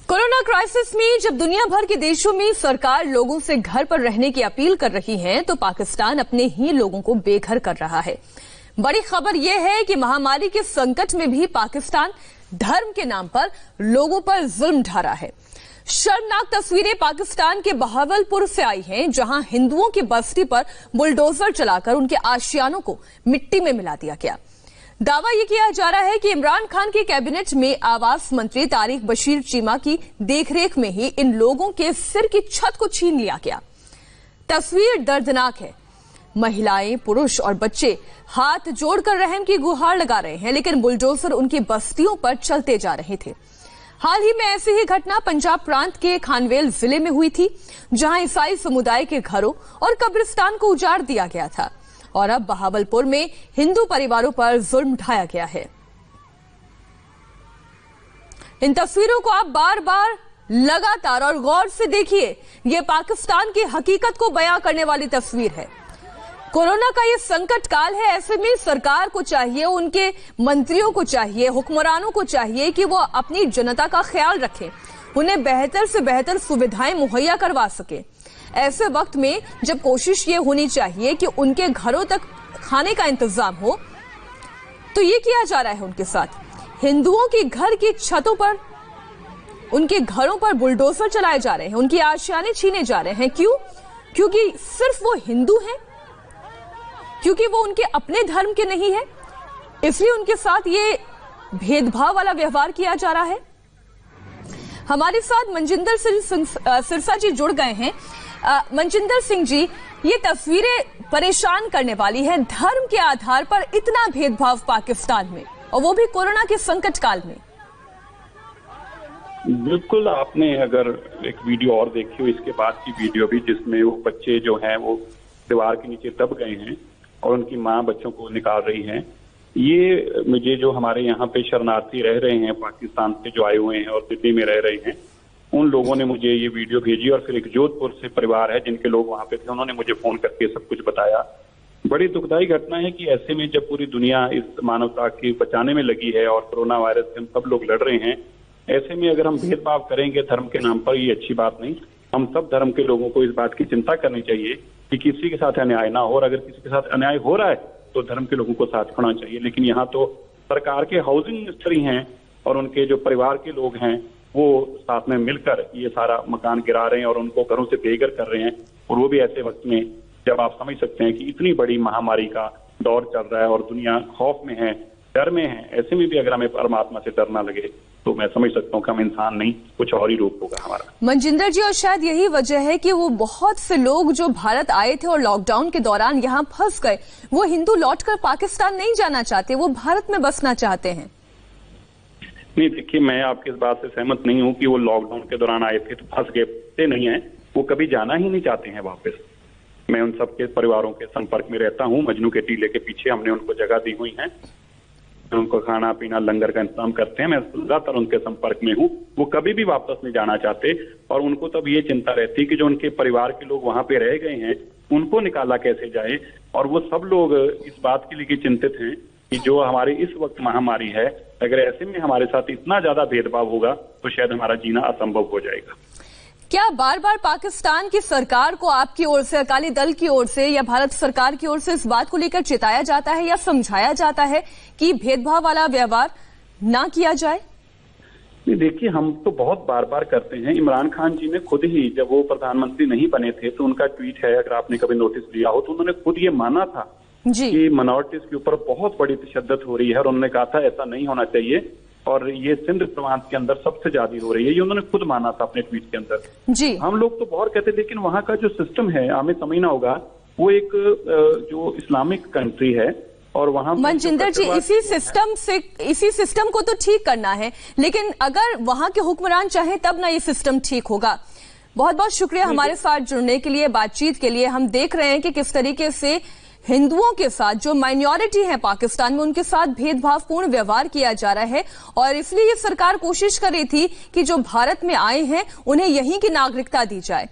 Corona crisis में जब दुनिया भर के देशों में सरकार लोगों से घर पर रहने की अपील कर रही है, तो पाकिस्तान अपने ही लोगों को बेघर कर रहा है। बड़ी खबर यह है कि महामारी के संकट में भी पाकिस्तान धर्म के नाम पर लोगों पर जुल्म ढा रहा है। शर्मनाक तस्वीरें पाकिस्तान के बहावलपुर से आई हैं, जहां हिंदुओं की बस्ती पर बुलडोजर चलाकर उनके आशियानों को मिट्टी में मिला दिया गया। दावा यह किया जा रहा है कि इमरान खान की कैबिनेट में आवास मंत्री तारिक बशीर चीमा की देखरेख में ही इन लोगों के सिर की छत को छीन लिया गया। तस्वीर दर्दनाक है। महिलाएं, पुरुष और बच्चे हाथ जोड़कर रहम की गुहार लगा रहे हैं, लेकिन बुलडोजर उनकी बस्तियों पर चलते जा रहे थे। हाल ही में ऐसी ही घटना पंजाब प्रांत के खानवेल जिले में हुई थी, जहां ईसाई समुदाय के घरों और कब्रिस्तान को उजाड़ दिया गया था और अब बहावलपुर में हिंदू परिवारों पर जुल्म ढाया गया है। इन तस्वीरों को आप बार बार लगातार और गौर से देखिए। ये पाकिस्तान की हकीकत को बयां करने वाली तस्वीर है। कोरोना का ये संकट काल है, ऐसे में सरकार को चाहिए, उनके मंत्रियों को चाहिए, हुक्मरानों को चाहिए कि वो अपनी जनता का ख्याल रखें, उन्हें बेहतर से बेहतर सुविधाएं मुहैया करवा सके। ऐसे वक्त में जब कोशिश ये होनी चाहिए कि उनके घरों तक खाने का इंतजाम हो, तो ये किया जा रहा है उनके साथ। हिंदुओं के घर की छतों पर, उनके घरों पर बुलडोजर चलाए जा रहे हैं, उनकी आशियाने छीने जा रहे हैं। क्यों? क्योंकि सिर्फ वो हिंदू हैं, क्योंकि वो उनके अपने धर्म के नहीं है, इसलिए उनके साथ ये भेदभाव वाला व्यवहार किया जा रहा है। हमारे साथ मनजिंदर सिंह सिरसा जी जुड़ गए हैं। मनजिंदर सिंह जी, ये तस्वीरें परेशान करने वाली हैं। धर्म के आधार पर इतना भेदभाव पाकिस्तान में, और वो भी कोरोना के संकट काल में। बिल्कुल, आपने अगर एक वीडियो और देखी हो, इसके बाद की वीडियो भी, जिसमें वो बच्चे जो हैं वो दीवार के नीचे दब गए हैं और उनकी माँ बच्चों को निकाल रही है। ये मुझे जो हमारे यहाँ पे शरणार्थी रह रहे हैं, पाकिस्तान से जो आए हुए हैं और दिल्ली में रह रहे हैं, उन लोगों ने मुझे ये वीडियो भेजी। और फिर एक जोधपुर से परिवार है जिनके लोग वहां पे थे, उन्होंने मुझे फोन करके सब कुछ बताया। बड़ी दुखदायी घटना है कि ऐसे में जब पूरी दुनिया इस मानवता की बचाने में लगी है और कोरोना वायरस से हम सब लोग लड़ रहे हैं, ऐसे में अगर हम भेदभाव करेंगे धर्म के नाम पर, ये अच्छी बात नहीं। हम सब धर्म के लोगों को इस बात की चिंता करनी चाहिए कि किसी के साथ अन्याय ना हो, और अगर किसी के साथ अन्याय हो रहा है तो धर्म के लोगों को साथ खड़ा चाहिए। लेकिन यहाँ तो सरकार के हाउसिंग मिनिस्टर हैं और उनके जो परिवार के लोग हैं वो साथ में मिलकर ये सारा मकान गिरा रहे हैं और उनको घरों से बेघर कर रहे हैं। और वो भी ऐसे वक्त में जब आप समझ सकते हैं कि इतनी बड़ी महामारी का दौर चल रहा है और दुनिया खौफ में है, डर में है। ऐसे में भी अगर हमें परमात्मा से डर ना लगे तो मैं समझ सकता हूँ कि हम इंसान नहीं, कुछ और ही रूप होगा हमारा। मनजिंदर जी, और शायद यही वजह है कि वो बहुत से लोग जो भारत आए थे और लॉकडाउन के दौरान यहाँ फंस गए, वो हिंदू लौटकर पाकिस्तान नहीं जाना चाहते, वो भारत में बसना चाहते हैं। नहीं, देखिए, मैं आपकी इस बात से सहमत नहीं हूँ कि वो लॉकडाउन के दौरान आए थे तो फंस गए नहीं है। वो कभी जाना ही नहीं चाहते हैं वापस। मैं उन सबके परिवारों के संपर्क में रहता हूँ। मजनू के टीले के पीछे हमने उनको जगह दी हुई है, उनको खाना पीना लंगर का इंतजाम करते हैं। मैं ज्यादातर उनके संपर्क में हूँ। वो कभी भी वापस नहीं जाना चाहते और उनको तब ये चिंता रहती कि जो उनके परिवार के लोग वहां पे रह गए हैं उनको निकाला कैसे जाए। और वो सब लोग इस बात के लिए चिंतित हैं कि जो हमारी इस वक्त महामारी है, अगर ऐसे में हमारे साथ इतना ज्यादा भेदभाव होगा तो शायद हमारा जीना असंभव हो जाएगा। क्या बार बार पाकिस्तान की सरकार को आपकी ओर से, अकाली दल की ओर से या भारत सरकार की ओर से इस बात को लेकर चिताया जाता है या समझाया जाता है कि भेदभाव वाला व्यवहार ना किया जाए? देखिए, हम तो बहुत बार बार करते हैं। इमरान खान जी ने खुद ही, जब वो प्रधानमंत्री नहीं बने थे, तो उनका ट्वीट है, अगर आपने कभी नोटिस लिया हो, तो उन्होंने खुद ये माना था कि माइनॉरिटीज के ऊपर बहुत बड़ी तशद्दुद हो रही है और उन्होंने कहा था ऐसा नहीं होना चाहिए और ये सिंध प्रांत के अंदर सबसे ज्यादा हो रही है। ये उन्होंने खुद माना था अपने ट्वीट के अंदर। जी, हम लोग तो बहुत कहते, लेकिन वहां का जो सिस्टम है, हमें समझना होगा, वो एक जो इस्लामिक कंट्री है और वहां मनजिंदर जी, इसी सिस्टम को तो ठीक करना है, लेकिन अगर वहां के हुक्मरान चाहें तब ना ये सिस्टम ठीक होगा। बहुत बहुत शुक्रिया हमारे साथ जुड़ने के लिए, बातचीत के लिए। हम देख रहे हैं कि किस तरीके से हिंदुओं के साथ, जो माइनॉरिटी है पाकिस्तान में, उनके साथ भेदभावपूर्ण व्यवहार किया जा रहा है। और इसलिए ये सरकार कोशिश कर रही थी कि जो भारत में आए हैं उन्हें यहीं की नागरिकता दी जाए।